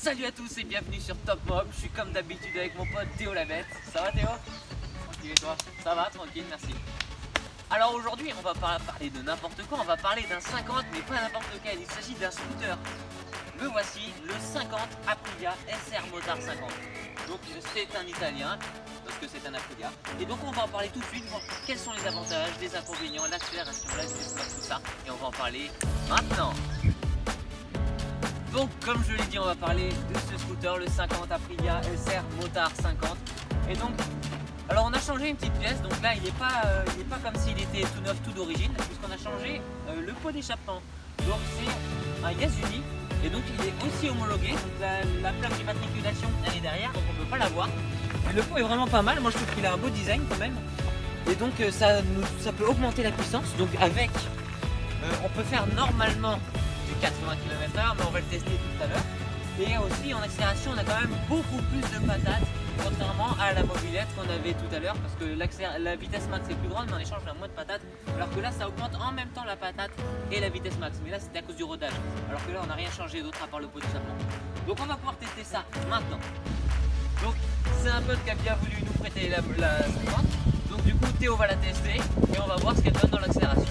Salut à tous et bienvenue sur Top Mob. Je suis comme d'habitude avec mon pote Théo la bête. Ça va Théo? Tranquille et toi? Ça va, tranquille, merci. Alors aujourd'hui on va pas parler de n'importe quoi, on va parler d'un 50 mais pas n'importe lequel. Il s'agit d'un scooter. Le voici, le 50 Aprilia SR Motard 50. Donc c'est un italien, parce que c'est un Aprilia. Et donc on va en parler tout de suite, voir quels sont les avantages, les inconvénients, l'accélération, la vitesse, tout ça. Et on va en parler maintenant. Donc comme je l'ai dit, on va parler de ce scooter, le 50 Aprilia SR Motard 50. Et donc, alors on a changé une petite pièce, donc là il n'est pas comme s'il était tout neuf, tout d'origine, puisqu'on a changé le pot d'échappement. Donc c'est un Yasuni, et donc il est aussi homologué, donc la plaque d'immatriculation elle est derrière, donc on ne peut pas la voir. Mais le pot est vraiment pas mal, moi je trouve qu'il a un beau design quand même. Et donc ça peut augmenter la puissance, donc avec, on peut faire normalement du 80 km/h, mais on va le tester tout à l'heure. Et aussi en accélération, on a quand même beaucoup plus de patates, contrairement à la mobilette qu'on avait tout à l'heure, parce que la vitesse max est plus grande, mais en échange on a moins de patates, alors que là ça augmente en même temps la patate et la vitesse max. Mais là c'était à cause du rodage, alors que là on n'a rien changé d'autre à part le pot d'échappement. Donc on va pouvoir tester ça maintenant. Donc c'est un pote qui a bien voulu nous prêter la 50. Donc du coup Théo va la tester et on va voir ce qu'elle donne dans l'accélération.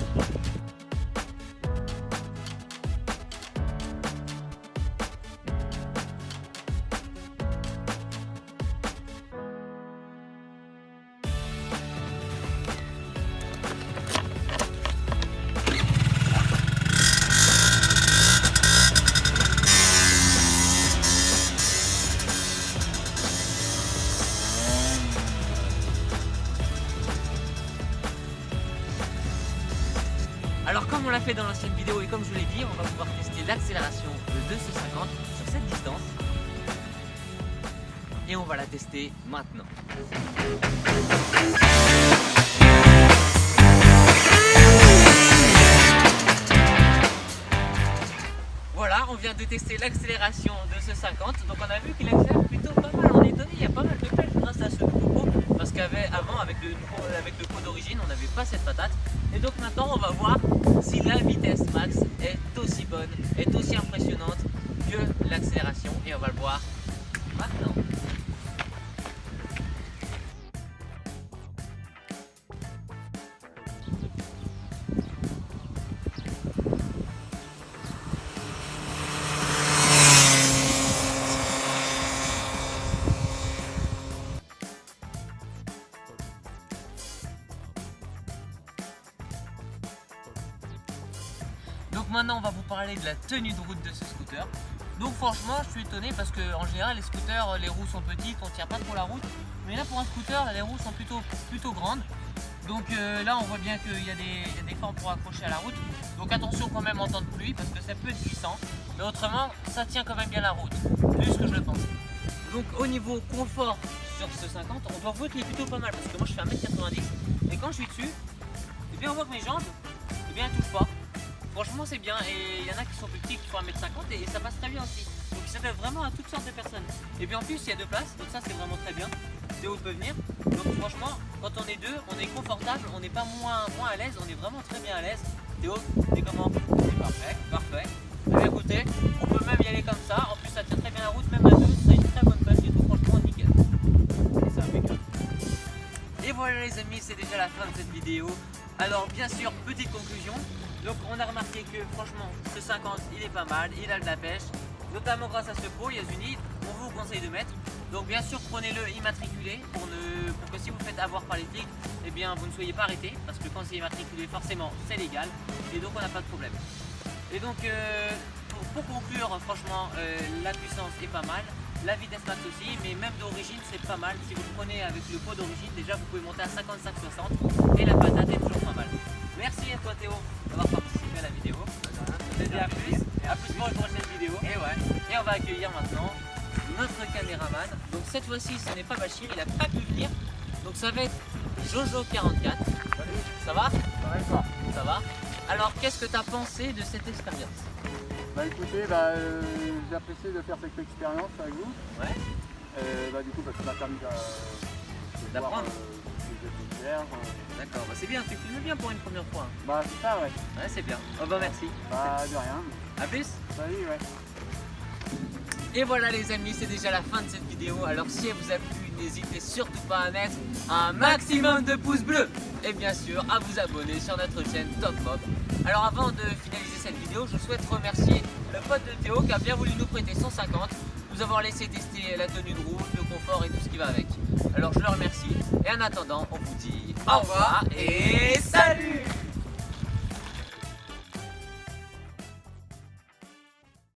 Alors comme on l'a fait dans l'ancienne vidéo et comme je vous l'ai dit, on va pouvoir tester l'accélération de ce 50 sur cette distance. Et on va la tester maintenant. Voilà, on vient de tester l'accélération de ce 50. Donc on a vu qu'il accélère plutôt pas mal. On est étonné, il y a pas mal de pêche grâce à ce nouveau pot. Parce qu'avant, avec le pot d'origine, on n'avait pas cette patate. Et donc maintenant, on va voir si la vitesse max est aussi bonne, est aussi impressionnante que l'accélération. Et on va le voir maintenant. Donc maintenant on va vous parler de la tenue de route de ce scooter. Donc franchement je suis étonné parce qu'en général les scooters, les roues sont petites, on ne tient pas trop la route. Mais là pour un scooter, les roues sont plutôt grandes. Donc là on voit bien qu'il y a des formes pour accrocher à la route. Donc attention quand même en temps de pluie parce que ça peut être glissant. Mais autrement ça tient quand même bien la route, plus que je le pense. Donc au niveau confort sur ce 50, on doit voir qu'il est plutôt pas mal parce que moi je fais 1m90 et quand je suis dessus, et bien on voit que mes jambes, et bien elles touchent pas. Franchement c'est bien et il y en a qui sont plus petits qui font 1m50 et ça passe très bien aussi. Donc ça fait vraiment à toutes sortes de personnes. Et puis en plus il y a deux places, donc ça c'est vraiment très bien. Théo peut venir. Donc franchement quand on est deux, on est confortable, on n'est pas moins à l'aise, on est vraiment très bien à l'aise. Théo, t'es comment? C'est parfait, parfait. Et bien écoutez, on peut même y aller comme ça. En plus ça tient très bien la route, même à deux, ça a une très bonne place et tout, franchement nickel. Et c'est impeccable. Et voilà les amis, c'est déjà la fin de cette vidéo. Alors bien sûr, petite conclusion. Donc on a remarqué que franchement ce 50 il est pas mal, il a de la pêche, notamment grâce à ce pot Yasuni, on vous conseille de mettre. Donc bien sûr prenez-le immatriculé pour que si vous faites avoir par les flics, eh bien vous ne soyez pas arrêté, parce que quand c'est immatriculé forcément c'est légal et donc on n'a pas de problème. Et donc pour conclure, franchement la puissance est pas mal, la vitesse max aussi, mais même d'origine c'est pas mal. Si vous le prenez avec le pot d'origine, déjà vous pouvez monter à 55-60 et la patate est toujours pas mal. Merci à toi Théo d'avoir participé à la vidéo. Je te dis à plus pour une prochaine vidéo. Et on va accueillir maintenant notre caméraman. Donc cette fois-ci ce n'est pas Bachir, il n'a pas pu venir. Donc ça va être Jojo44. Ça va? Ça va. Alors qu'est-ce que tu as pensé de cette expérience? Bah écoutez, j'ai apprécié de faire cette expérience avec vous. Ouais. Du coup ça m'a permis d'apprendre. D'accord, bah c'est bien, tu filmes bien pour une première fois. Bah c'est ça, ouais. Ouais, c'est bien. Oh bah merci. Bah de rien. A plus. Salut, ouais. Et voilà les amis, c'est déjà la fin de cette vidéo. Alors si elle vous a plu, n'hésitez surtout pas à mettre un maximum de pouces bleus. Et bien sûr à vous abonner sur notre chaîne Top Mob. Alors avant de finaliser cette vidéo, je souhaite remercier le pote de Théo qui a bien voulu nous prêter 150, nous avoir laissé tester la tenue de route, le confort et tout ce qui va avec. Alors je le remercie et en attendant on vous dit au revoir et salut.